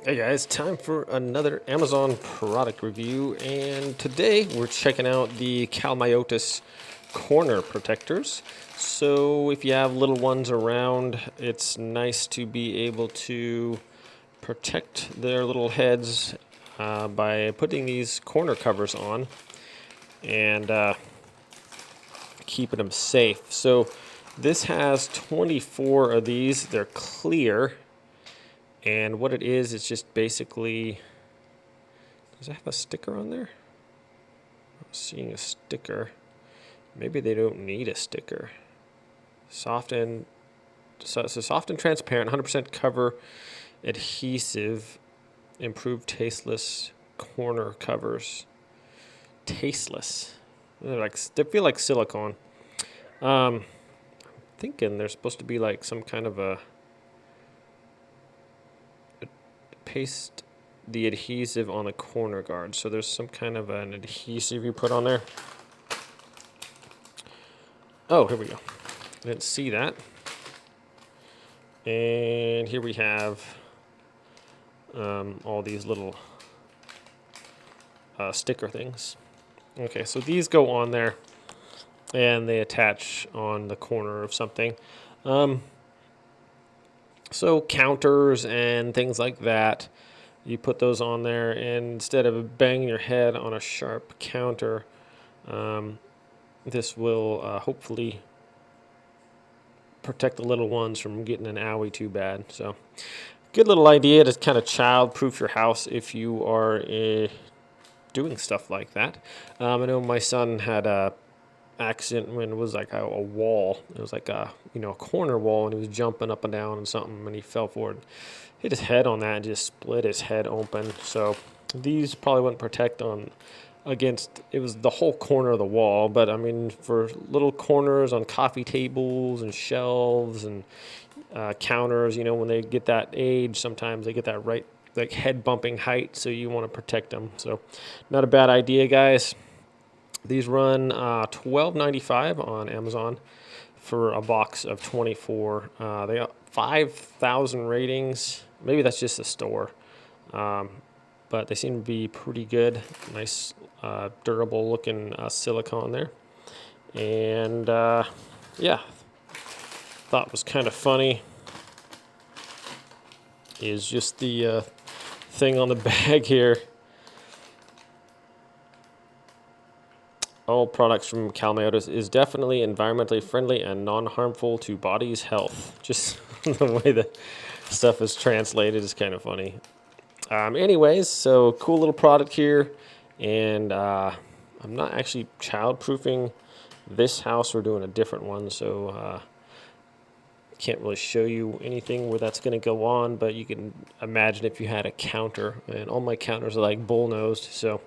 Hey guys, time for another Amazon product review, and today we're checking out the Calmiotis corner protectors. So if you have little ones around, it's nice to be able to protect their little heads by putting these corner covers on and keeping them safe. So this has 24 of these. They're clear. And what it is, it's just basically, does it have a sticker on there? I'm seeing a sticker. Maybe they don't need a sticker. Soft and transparent, 100% cover adhesive, improved tasteless corner covers. Tasteless. They feel like silicone. I'm thinking they're supposed to be like some kind of a paste the adhesive on the corner guard. So there's some kind of an adhesive you put on there. Oh, here we go. I didn't see that. And here we have all these little sticker things. Okay, so these go on there and they attach on the corner of something. So counters and things like that, you put those on there, and instead of banging your head on a sharp counter, this will hopefully protect the little ones from getting an owie too bad. So good little idea to kind of child-proof your house if you are doing stuff like that. I know my son had a accident when it was like a wall. It was like a corner wall, and he was jumping up and down and something, and he fell forward, hit his head on that, and just split his head open. So these probably wouldn't protect on against, it was the whole corner of the wall, but I mean for little corners on coffee tables and shelves and counters, when they get that age, sometimes they get that right like head bumping height, so you want to protect them. So not a bad idea, guys. These run $12.95 on Amazon for a box of 24. They got 5,000 ratings. Maybe that's just the store, but they seem to be pretty good. Nice, durable looking silicone there. And yeah, thought was kind of funny is just the thing on the bag here. All products from Calmiotis is definitely environmentally friendly and non-harmful to body's health. Just the way the stuff is translated is kind of funny. Anyways, so cool little product here, and I'm not actually child-proofing this house. We're doing a different one, so can't really show you anything where that's going to go on, but you can imagine if you had a counter, and all my counters are like bull-nosed, so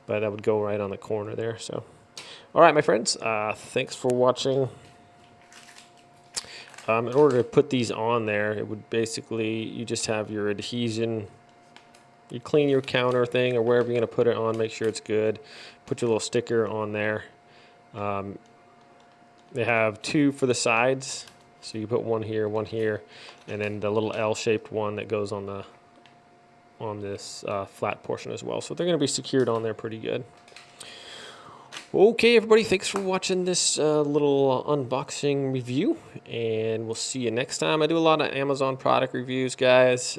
but that would go right on the corner there. So all right, my friends, thanks for watching. In order to put these on there, it would basically, you just have your adhesion. You clean your counter thing or wherever you're going to put it on, make sure it's good. Put your little sticker on there. They have two for the sides, so you put one here, and then the little L-shaped one that goes on this flat portion as well. So they're going to be secured on there pretty good. Okay, everybody, thanks for watching this little unboxing review, and we'll see you next time. I do a lot of Amazon product reviews, guys.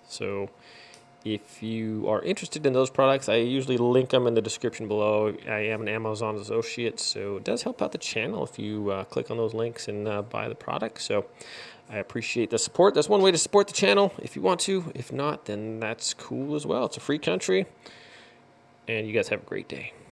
So if you are interested in those products, I usually link them in the description below. I am an Amazon associate, so it does help out the channel if you click on those links and buy the product. So I appreciate the support. That's one way to support the channel if you want to. If not, then that's cool as well. It's a free country, and you guys have a great day.